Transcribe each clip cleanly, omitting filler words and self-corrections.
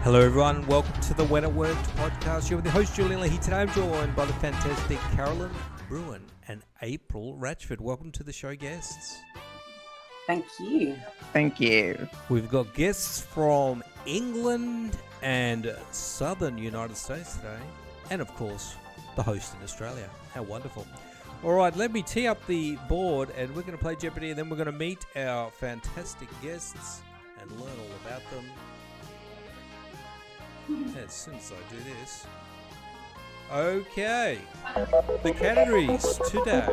Hello everyone, welcome to the When It Worked podcast. You're with the host Julian Leahy. Today I'm joined by the fantastic Carolyn Brewin and April Ratchford. Welcome to the show, guests. Thank you. Thank you. We've got guests from England and southern United States today. And of course, the host in Australia. How wonderful. All right, let me tee up the board and we're going to play Jeopardy and then we're going to meet our fantastic guests and learn all about them. As soon as I do this. Okay. The categories today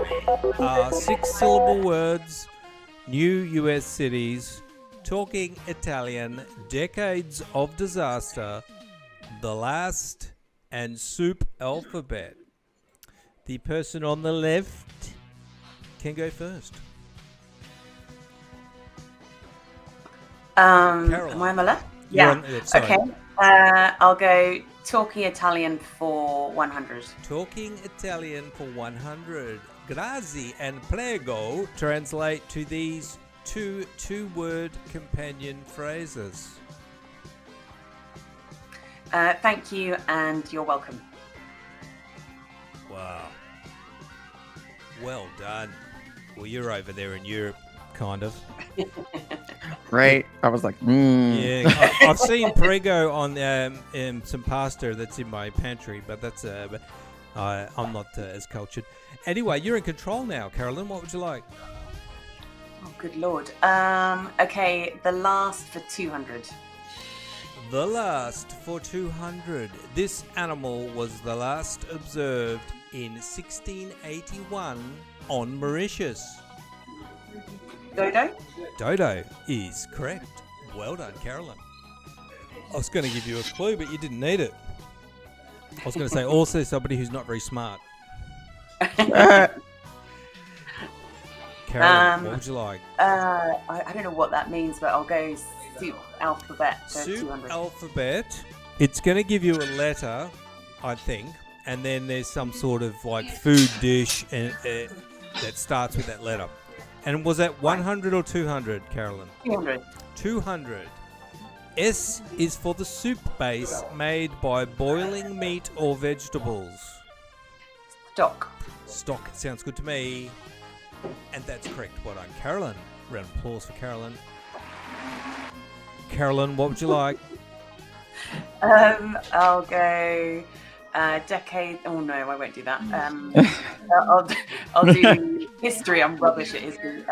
are 6-syllable words, new US cities, talking Italian, decades of disaster, the last, and soup alphabet. The person on the left can go first. Caroline. Am I on the left? Yeah. Okay. I'll go talking Italian for 100. Talking Italian for 100. Grazie and prego translate to these two-word companion phrases. Thank you and you're welcome. Wow. Well done. Well, you're over there in Europe, kind of. Right? I was like, Yeah, I've seen prego on some pasta that's in my pantry, but that's I'm not as cultured. Anyway, you're in control now, Carolyn. What would you like? Oh, good Lord. Okay, the last for 200. The last for 200. This animal was the last observed in 1681 on Mauritius. Dodo? Dodo is correct. Well done, Carolyn. I was going to give you a clue, but you didn't need it. I was going to say also somebody who's not very smart. Carolyn, what would you like? I don't know what that means, but I'll go soup alphabet for Soup 200. alphabet. It's going to give you a letter, I think, and then there's some sort of like food dish that starts with that letter. And was that 100 or 200, Carolyn? 200. 200. S is for the soup base made by boiling meat or vegetables. Stock. Stock sounds good to me. And that's correct. Well done, Carolyn. Round of applause for Carolyn. Carolyn, what would you like? I'll go decade. Oh no, I won't do that. I'll do history. I'm rubbish at history.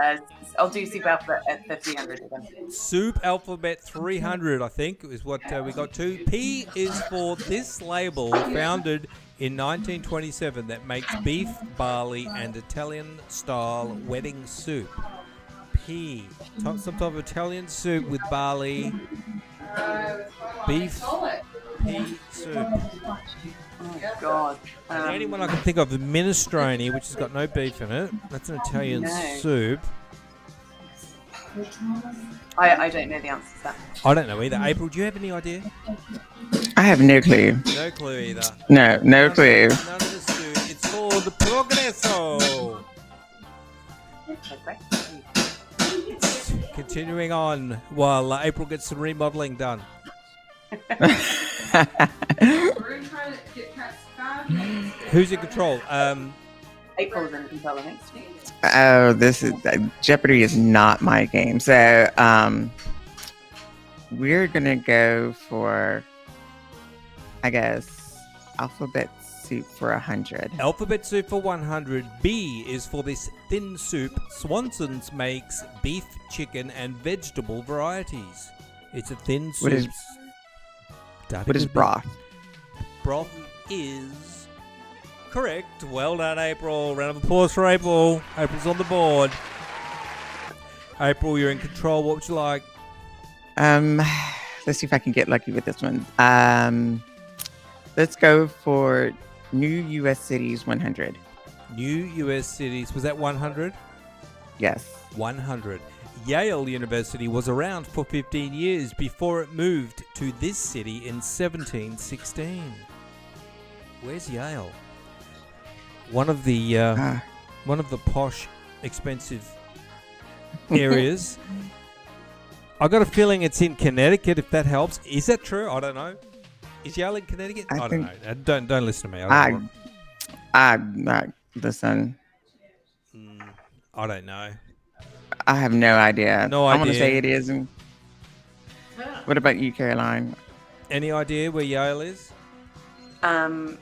I'll do soup alphabet at 300 again. Soup alphabet 300, I think, is what we got to. P is for this label, founded in 1927, that makes beef, barley, and Italian-style wedding soup. P, some type of Italian soup with barley, beef, pea soup. Oh God! The only one I can think of is minestrone, which has got no beef in it. That's an Italian soup. I don't know the answer to that. I don't know either. April, do you have any idea? I have no clue. No clue either. No clue. None of the soup. It's called the Progresso. Okay. Continuing on while April gets some remodeling done. Who's in control? April's in control, I think. Oh, this is Jeopardy is not my game. So, we're gonna go for, I guess, alphabet soup for 100. Alphabet soup for 100. B is for this thin soup. Swanson's makes beef, chicken, and vegetable varieties. It's a thin soup. What is broth? Broth is correct. Well done, April. Round of applause for April. April's on the board. April, you're in control. What would you like? Let's see if I can get lucky with this one. Let's go for new U.S. cities 100. New U.S. cities. Was that 100? Yes. 100. Yale University was around for 15 years before it moved to this city in 1716. Where's Yale? One of the posh, expensive areas. I got a feeling it's in Connecticut. If that helps, is that true? I don't know. Is Yale in Connecticut? I don't know. Don't listen to me. I'm not. Listen, I don't know. I have no idea. No I want to idea. say it is. What about you, Caroline? Any idea where Yale is? Um,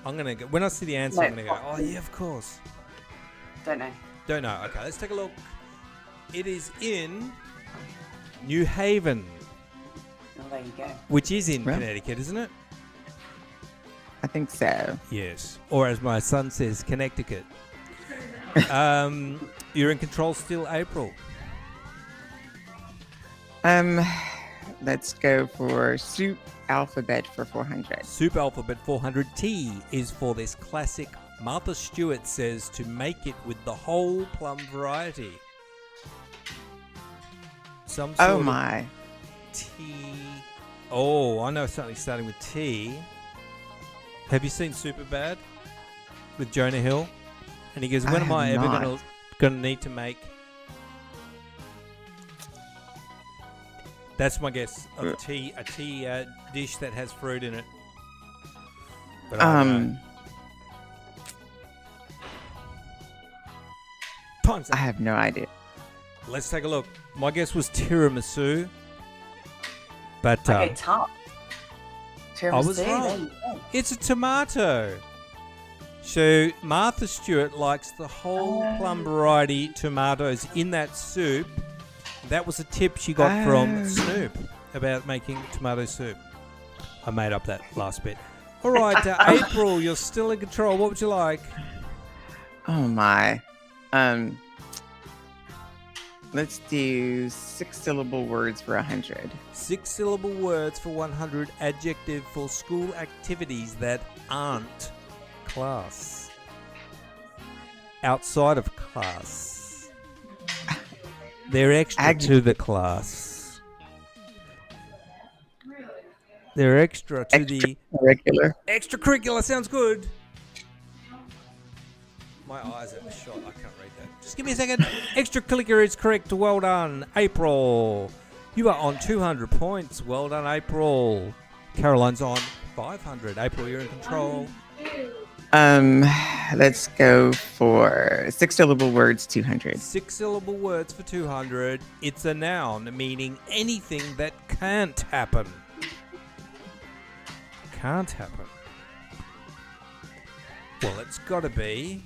I'm gonna go. When I see the answer, No. I'm gonna go. Oh yeah, of course. don't know. Don't know. Okay, let's take a look. It is in New Haven, Oh, there you go. which is in Well. Connecticut, isn't it? I think so. Yes. Or as my son says, Connecticut. You're in control still, April. Let's go for soup alphabet for 400. Soup alphabet 400. T is for this classic. Martha Stewart says to make it with the whole plum variety. Some sort Oh of my. tea. Oh, I know something starting with T. Have you seen Superbad with Jonah Hill? And he goes, I when am I have ever not. gonna need to make? That's my guess of tea. A tea dish that has fruit in it. But I don't know. Time's I up. have no idea. Let's take a look. My guess was tiramisu. But Okay, tart. I was Tiramisu, wrong. there you go. it's a tomato. So Martha Stewart likes the whole plum variety tomatoes in that soup. That was a tip she got from Snoop about making tomato soup. I made up that last bit. All right, April, you're still in control. What would you like? Oh my. Let's do 6-syllable words for 100. 6-syllable words for 100. Adjective for school activities that aren't class. Outside of class. They're extra to the class. They're extra to the Regular. extracurricular. Sounds good. My eyes are shot. I can't read that. Just give me a second. Extracurricular is correct. Well done, April. You are on 200 points. Well done, April. Caroline's on 500. April, you're in control. Let's go for 6-syllable words 200. 6-syllable words for 200. It's a noun meaning anything that can't happen. Can't happen. Well, it's got to be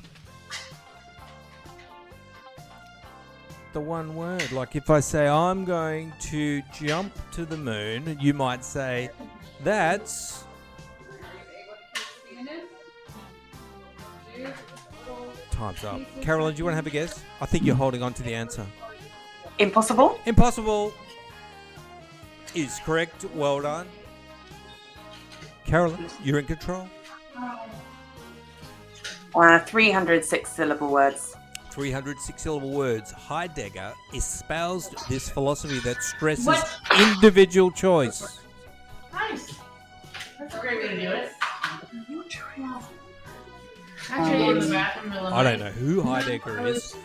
the one word. Like if I say I'm going to jump to the moon, you might say that's time's up. Caroline, do you want to have a guess? I think you're holding on to the answer. Impossible? Impossible is correct. Well done. Caroline, you're in control. 306 syllable words. 306-syllable words. Heidegger espoused this philosophy that stresses individual choice. Nice. That's a great way to do it. Actually, in the bathroom. middle of I the don't know night. who Heidegger is,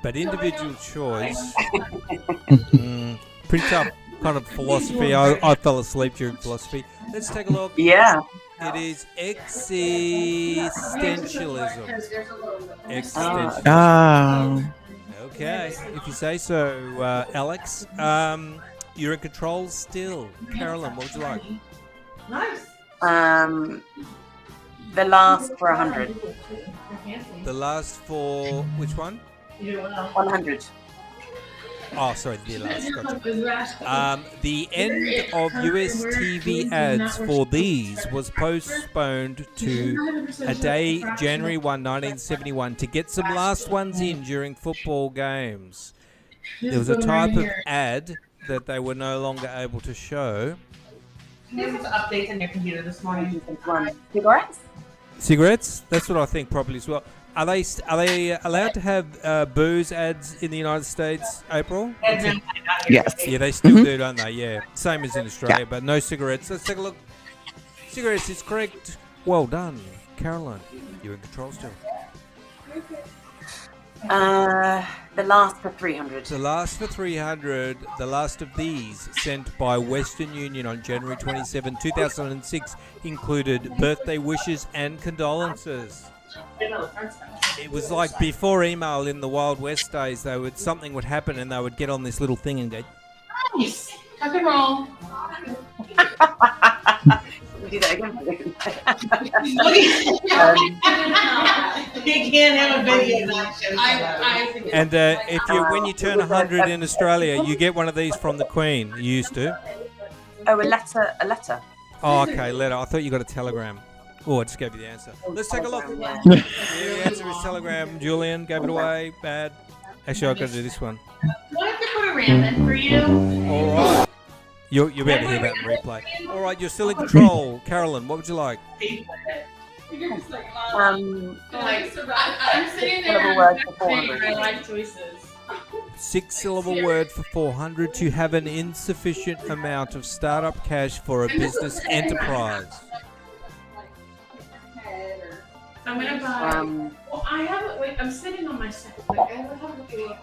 but individual choice. Pretty tough kind of philosophy. I fell asleep during philosophy. Let's take a look. Yeah. It is existentialism. Existentialism. Oh. Okay, if you say so, Alex. You're in control still. Carolyn, what would you like? Nice. The last for 100. The last for which one? You do well. 100. Oh, sorry, the last. Gotcha. The end of US TV ads for these was postponed to a day, January 1, 1971, to get some last ones in during football games. There was a type of ad that they were no longer able to show. There's some updates on your computer this morning. Cigarettes? Cigarettes? That's what I think probably as well. Are they allowed to have booze ads in the United States, April? Yes. Yeah, they still do, don't they? Yeah. Same as in Australia, but no cigarettes. Let's take a look. Cigarettes is correct. Well done, Caroline. You're in control still. The last for 300. The last for 300, the last of these sent by Western Union on January 27, 2006 included birthday wishes and condolences. It was like before email in the Wild West days. Something would happen and they would get on this little thing and go, Nice. Tuck and roll. Do that again. You can't have a video. and when you turn 100 in Australia, you get one of these from the Queen. You used to. Oh, a letter. Oh, okay, letter. I thought you got a telegram. Oh, I just gave you the answer. Let's take a look. Yeah. Yeah, the answer is telegram. Julian gave it away. Bad. Actually, I've got to do this one. Do I have to put a ram in for you? All right. You'll be able to hear that in replay. All right, you're still in control. Carolyn, what would you like? I'm sitting there Syllable word for making 400. my life choices. 6-syllable word for 400 to have an insufficient amount of startup cash for a business enterprise. I'm gonna buy. Well, I haven't. Wait, I'm sitting on my second. Like, I haven't had a look at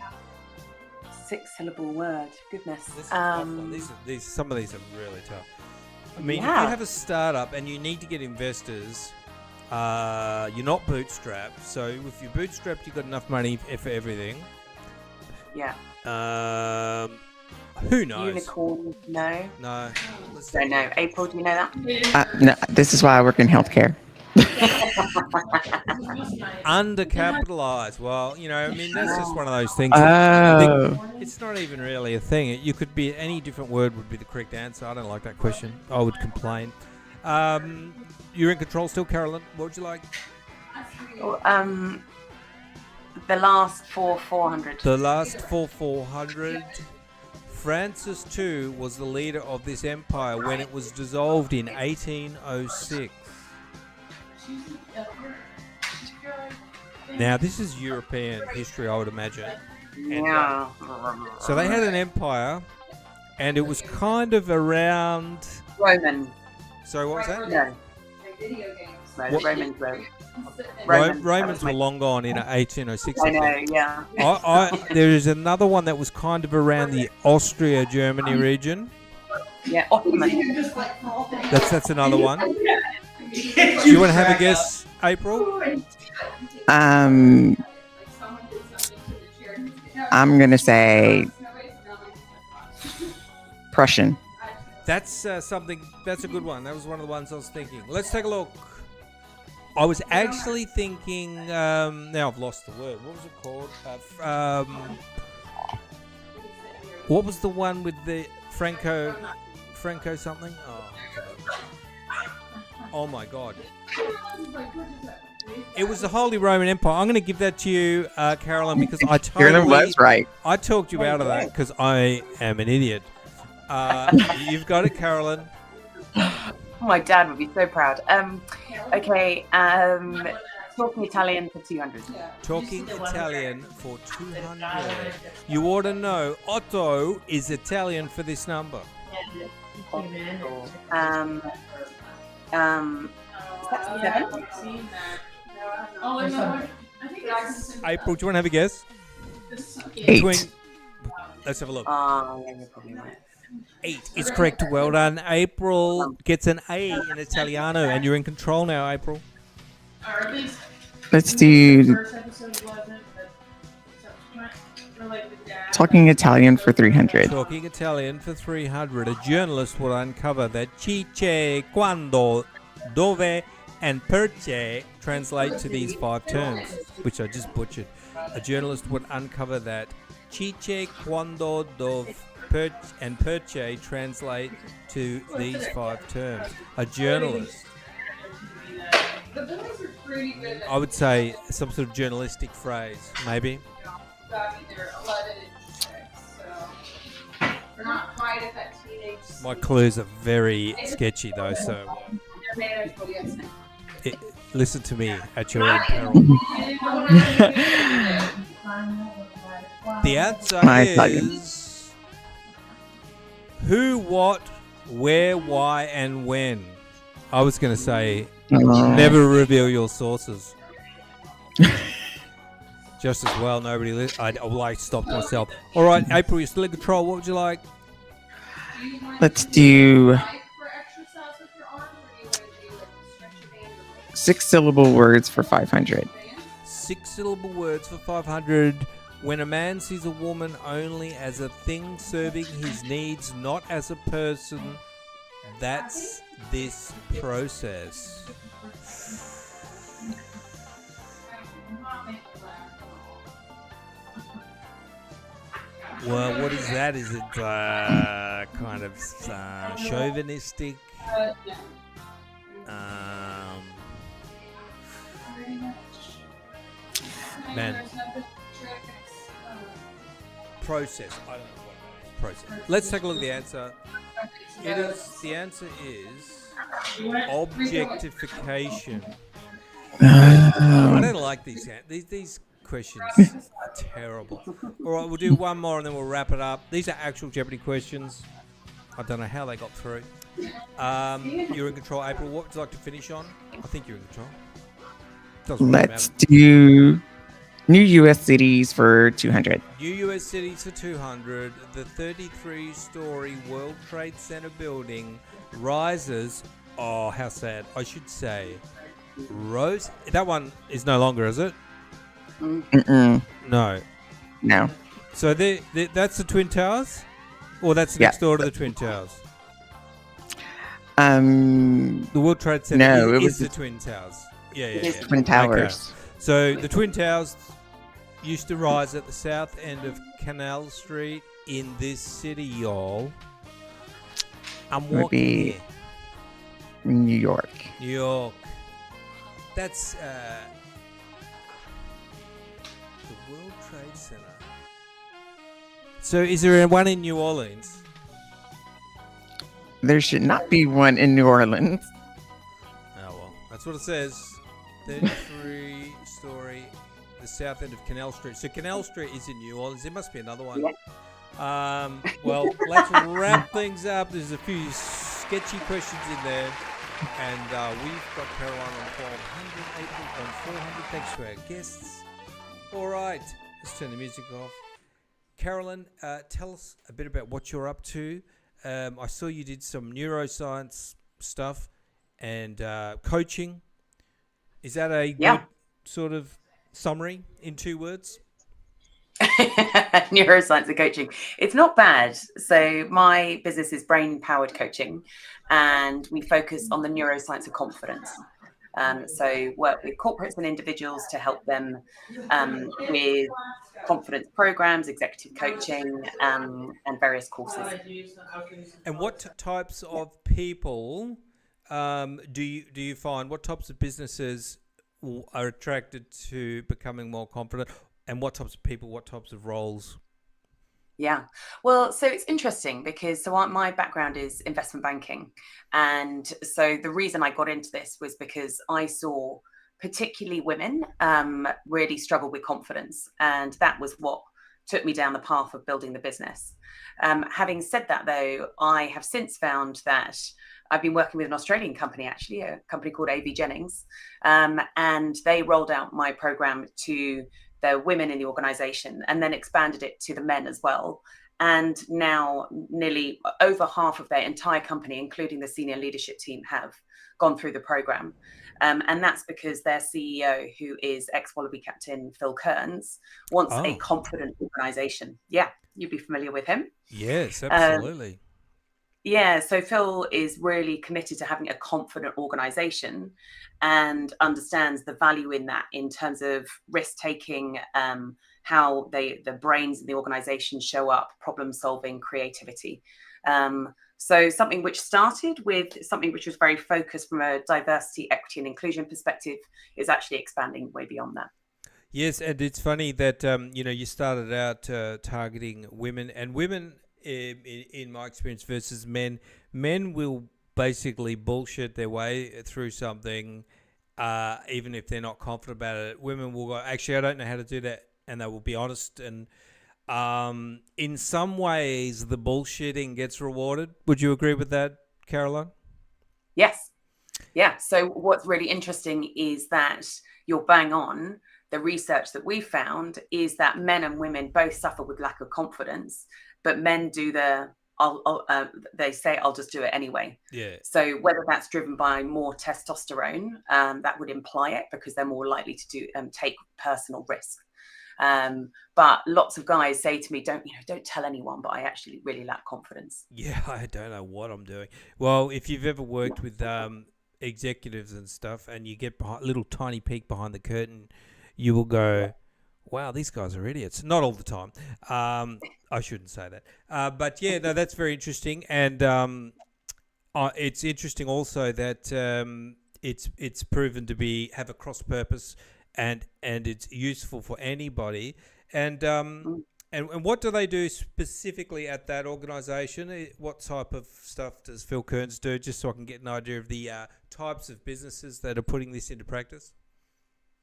6-syllable word. Goodness. This is a tough one. Some of these are really tough. I mean, if Yeah. you have a startup and you need to get investors, you're not bootstrapped. So if you're bootstrapped, you've got enough money for everything. Yeah. Who knows? Unicorn. No. No. Let's Don't know. April, do you know that? No, this is why I work in healthcare. Undercapitalized. Well, I mean, that's just one of those things. Oh. It's not even really a thing. You could be any different word would be the correct answer. I don't like that question. I would complain. You're in control still, Carolyn. What would you like? The last for 400. The last for 400. Francis II was the leader of this empire when it was dissolved in 1806. Now, this is European history, I would imagine. And, Yeah. so they had an empire, and it was kind of around... Roman. Sorry, what was that? No. No, What? Romans wrote. Romans were long gone in 1806. I know, yeah. There is another one that was kind of around the Austria-Germany region. Yeah, Ottoman. That's another one. Do you want to have a guess, April? I'm gonna say Prussian. That's something. That's a good one. That was one of the ones I was thinking. Let's take a look. I was actually thinking. Now I've lost the word. What was it called? What was the one with the Franco something? Oh my God! It was the Holy Roman Empire. I'm going to give that to you, Carolyn, because I Carolyn was right. I talked you out of that because I am an idiot. You've got it, Carolyn. Oh, my dad would be so proud. Okay. Talking Italian for 200. Talking Italian for 200. You ought to know Otto is Italian for this number. Is that 7? Oh, no. I think it's April, do you want to have a guess? 8. Let's have a look. Yeah, you're probably right. 8 is correct. Well done. April gets an A in Italiano, and you're in control now, April. Or at least Let's do first episode wasn't, but or like the dad. talking Italian for 300. Talking Italian for 300. A journalist will uncover that cice, quando, dove, and perche translate to these 5 terms, which I just butchered. A journalist would uncover that cice, quando, dove, and perche translate to these 5 terms. A journalist. The boys are pretty good. I would say some sort of journalistic phrase, maybe. Got me there 11 and 6, so we're not quite at that teenage. My clues are very sketchy though, so listen to me at your own peril. The answer is who, what, where, why, and when. I was going to say never reveal your sources. Just as well, I stopped myself. All right, April, you're still in control. What would you like? Let's do 6-syllable words for 500. 6-syllable words for 500. When a man sees a woman only as a thing serving his needs, not as a person, that's this process. Well, what is that? Is it kind of chauvinistic? Man. Process. I don't know what that is. Process. Let's take a look at the answer. The answer is objectification. I don't like these questions are terrible. All right, we'll do one more and then we'll wrap it up. These are actual Jeopardy questions. I don't know how they got through. You're in control, April. What would you like to finish on? I think you're in control. Let's do new U.S. cities for 200. New U.S. cities for 200. The 33-story World Trade Center building rises. Oh, how sad. I should say. Rose. That one is no longer, is it? Mm-mm. No. So that's the Twin Towers? Or that's next door to the Twin Towers? The World Trade Center is the Twin Towers. Yeah. Twin Towers. Okay. So the Twin Towers used to rise at the south end of Canal Street in this city, y'all. I'm walking here. New York. New York. That's the World Trade Center. So is there one in New Orleans? There should not be one in New Orleans. Oh, well. That's what it says. 33-story, the south end of Canal Street. So Canal Street is in New Orleans. There must be another one. Well, let's wrap things up. There's a few sketchy questions in there. And we've got Caroline on 1200, April on 400. Thanks to our guests. All right, let's turn the music off. Carolyn, tell us a bit about what you're up to. I saw you did some neuroscience stuff and coaching. Is that a good sort of summary in 2 words? Neuroscience and coaching. It's not bad. So my business is brain powered coaching, and we focus on the neuroscience of confidence. So work with corporates and individuals to help them with confidence programs, executive coaching, and various courses. And what types of people do you find? What types of businesses are attracted to becoming more confident? And what types of people, what types of roles? Yeah, well, so it's interesting because my background is investment banking. And so the reason I got into this was because I saw particularly women really struggle with confidence. And that was what took me down the path of building the business. Having said that, though, I have since found that I've been working with an Australian company, actually, a company called A.B. Jennings, and they rolled out my program to the women in the organization and then expanded it to the men as well. And now nearly over half of their entire company, including the senior leadership team, have gone through the program. And that's because their CEO, who is ex-Wallaby captain Phil Kearns, wants a confident organization. Yeah, you'd be familiar with him. Yes, absolutely. So Phil is really committed to having a confident organization and understands the value in that in terms of risk taking, how the brains in the organization show up, problem solving, creativity. So something which started with something which was very focused from a diversity, equity and inclusion perspective is actually expanding way beyond that. Yes, and it's funny that you started out targeting women, and women in my experience versus men will basically bullshit their way through something, even if they're not confident about it. Women will go, actually, I don't know how to do that, and they will be honest. And in some ways, the bullshitting gets rewarded. Would you agree with that, Caroline? Yes. Yeah. So what's really interesting is that you're bang on. the research that we found is that men and women both suffer with lack of confidence, but men do they say, I'll just do it anyway. Yeah. So whether that's driven by more testosterone, that would imply it, because they're more likely to take personal risk. But lots of guys say to me, don't tell anyone, but I actually really lack confidence. Yeah, I don't know what I'm doing. Well, if you've ever worked with executives and stuff, and you get a little tiny peek behind the curtain, you will go, wow, these guys are idiots. Not all the time. I shouldn't say that. But yeah, no, that's very interesting. And it's interesting also that it's proven to have a cross purpose, and it's useful for anybody. And what do they do specifically at that organisation? What type of stuff does Phil Kearns do, just so I can get an idea of the types of businesses that are putting this into practice?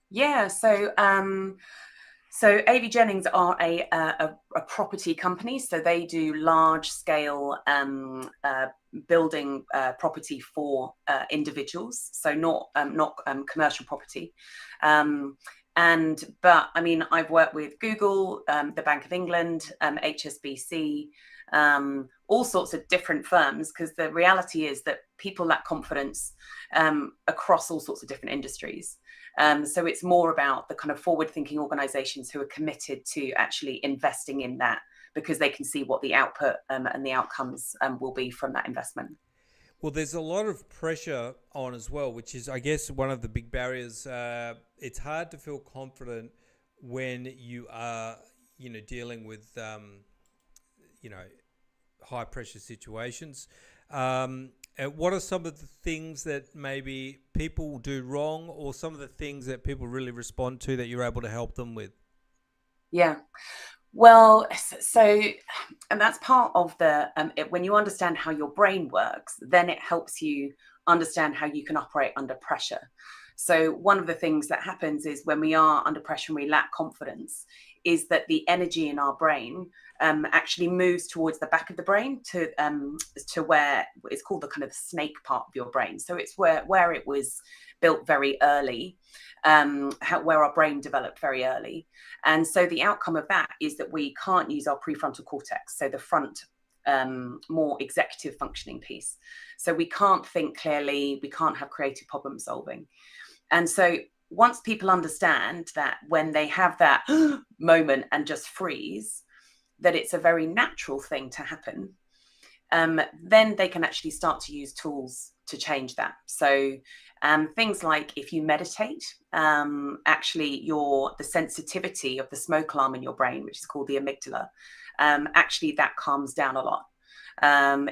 Yeah, so AV Jennings are a property company, so they do large scale building property for individuals, so not commercial property. But I mean, I've worked with Google, the Bank of England, HSBC, all sorts of different firms, because the reality is that people lack confidence across all sorts of different industries. So it's more about the kind of forward-thinking organizations who are committed to actually investing in that, because they can see what the output and the outcomes will be from that investment. Well, there's a lot of pressure on as well, which is, I guess, one of the big barriers. It's hard to feel confident when you are, dealing with, high pressure situations. What are some of the things that maybe people do wrong, or some of the things that people really respond to that you're able to help them with? Yeah. Well, so, and that's part of the, when you understand how your brain works, then it helps you understand how you can operate under pressure. So one of the things that happens is when we are under pressure and we lack confidence, is that the energy in our brain actually moves towards the back of the brain to where it's called the kind of snake part of your brain. So it's where it was built very early, where our brain developed very early. And so the outcome of that is that we can't use our prefrontal cortex, so the front, more executive functioning piece. So we can't think clearly, we can't have creative problem solving. And so once people understand that when they have that moment and just freeze, that it's a very natural thing to happen, then they can actually start to use tools to change that. So things like, if you meditate, actually the sensitivity of the smoke alarm in your brain, which is called the amygdala, actually that calms down a lot.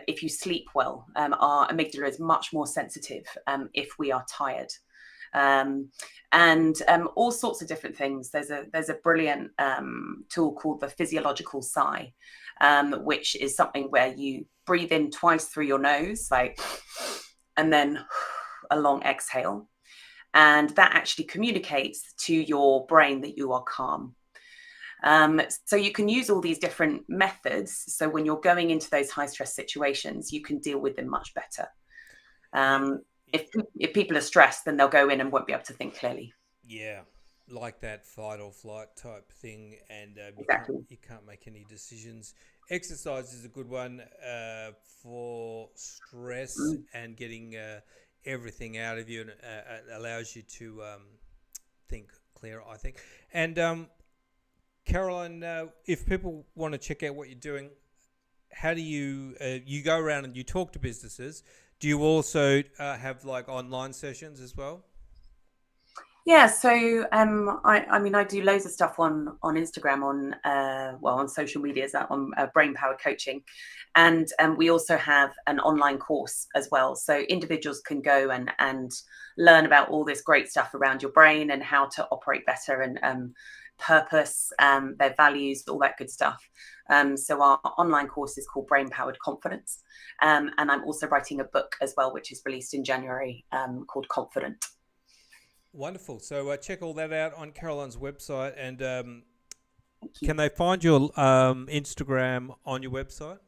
If you sleep well, our amygdala is much more sensitive if we are tired. And all sorts of different things. There's a brilliant tool called the physiological sigh, which is something where you breathe in twice through your nose, like, and then a long exhale. And that actually communicates to your brain that you are calm. So you can use all these different methods. So when you're going into those high stress situations, you can deal with them much better. If people are stressed, then they'll go in and won't be able to think clearly. Yeah, like that fight or flight type thing, and Exactly. you can't make any decisions. Exercise is a good one for stress and getting everything out of you, and allows you to think clearer, I think. And Caroline, if people want to check out what you're doing, how do you go around and you talk to businesses? Do you also have like online sessions as well? Yeah, so I mean, I do loads of stuff on Instagram, on social media, on brain powered coaching, and we also have an online course as well. So individuals can go and learn about all this great stuff around your brain and how to operate better, and purpose, their values, all that good stuff. So our online course is called Brain Powered Confidence, and I'm also writing a book as well, which is released in January, called Confident. Wonderful. So check all that out on Caroline's website, and can they find your Instagram on your website?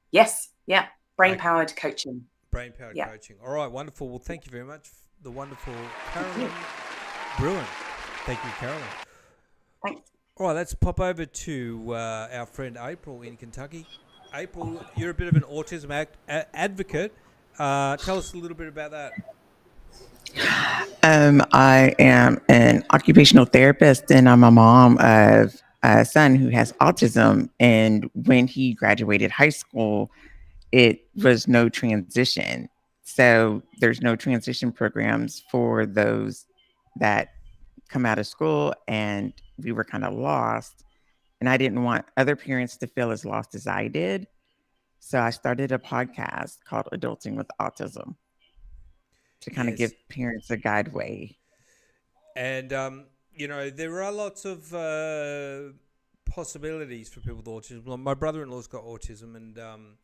Yes, yeah, Brain Powered Coaching. Brain Powered Coaching. All right, wonderful. Well, thank you very much, the wonderful Caroline Brewin. Thank you, Carolyn. Thanks. All right, let's pop over to our friend April in Kentucky. April, you're a bit of an autism advocate. Tell us a little bit about that. I am an occupational therapist, and I'm a mom of a son who has autism. And when he graduated high school, it was no transition. So there's no transition programs for those that come out of school, and we were kind of lost. And I didn't want other parents to feel as lost as I did. So I started a podcast called Adulting with Autism to kind of Yes. give parents a guideway. And, there are lots of possibilities for people with autism. Like my brother-in-law's got autism, and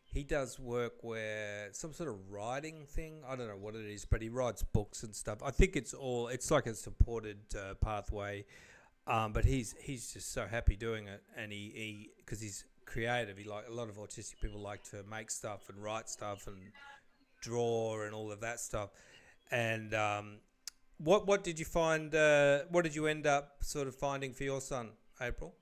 he does work where some sort of writing thing. I don't know what it is, but he writes books and stuff. I think it's like a supported pathway. But he's just so happy doing it, and he because he's creative. A lot of autistic people like to make stuff and write stuff and draw and all of that stuff. And what did you find? What did you end up sort of finding for your son, April?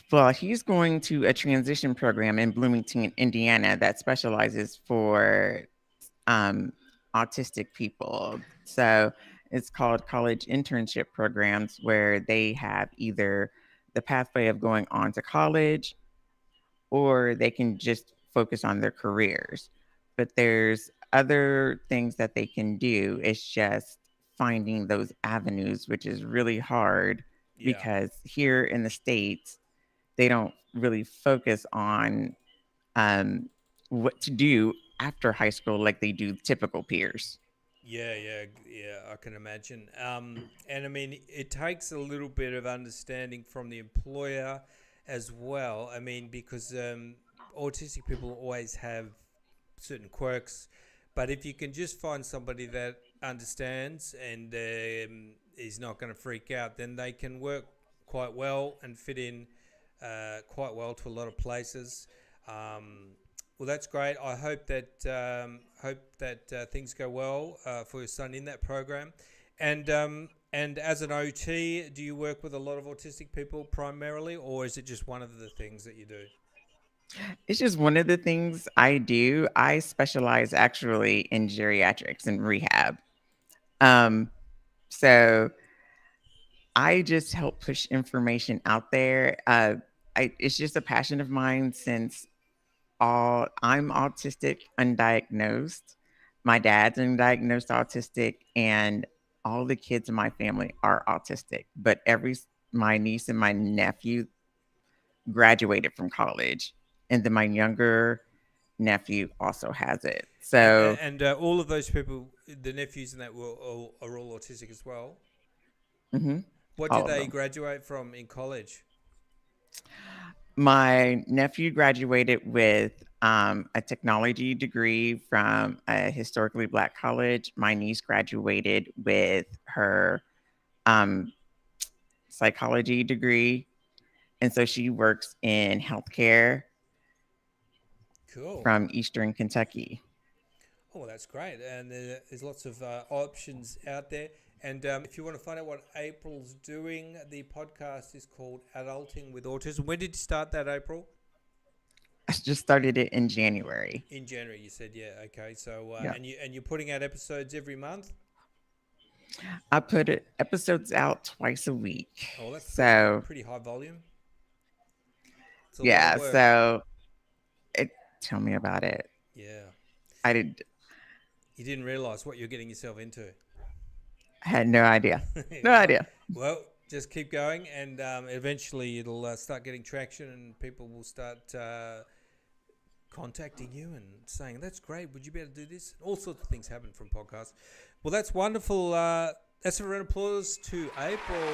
Well, he's going to a transition program in Bloomington, Indiana, that specializes for autistic people. So it's called college internship programs, where they have either the pathway of going on to college, or they can just focus on their careers. But there's other things that they can do. It's just finding those avenues, which is really hard because here in the States, they don't really focus on what to do after high school like they do typical peers. Yeah, I can imagine. And I mean, it takes a little bit of understanding from the employer as well. I mean, because autistic people always have certain quirks, but if you can just find somebody that understands and is not going to freak out, then they can work quite well and fit in quite well to a lot of places. Well, that's great. I hope that things go well for your son in that program. And as an OT, do you work with a lot of autistic people primarily, or is it just one of the things that you do? It's just one of the things I do. I specialize actually in geriatrics and rehab. So I just help push information out there. It's just a passion of mine since I'm autistic, undiagnosed. My dad's undiagnosed autistic, and all the kids in my family are autistic. But my niece and my nephew graduated from college, and then my younger nephew also has it. So and all of those people, the nephews and that, are all autistic as well. Mm-hmm. What did they graduate from in college? My nephew graduated with a technology degree from a historically Black college. My niece graduated with her psychology degree. And so she works in healthcare. Cool. From Eastern Kentucky. Oh, that's great. And there's lots of options out there. And if you want to find out what April's doing, the podcast is called Adulting with Autism. When did you start that, April? I just started it in January. In January, you said, yeah. Okay. So, yeah. and you're putting out episodes every month? I put episodes out twice a week. Oh, that's pretty high volume. Yeah. So, tell me about it. Yeah. You didn't realize what you're getting yourself into. I had no idea. No idea. Well, just keep going, and eventually it'll start getting traction, and people will start contacting you and saying, that's great, would you be able to do this? All sorts of things happen from podcasts. Well, that's wonderful. That's a round of applause to April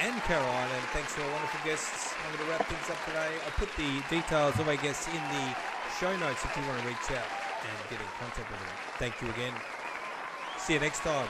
and Caroline, and thanks to our wonderful guests. I'm going to wrap things up today. I'll put the details of our guests in the show notes if you want to reach out and get in contact with them. Thank you again. See you next time.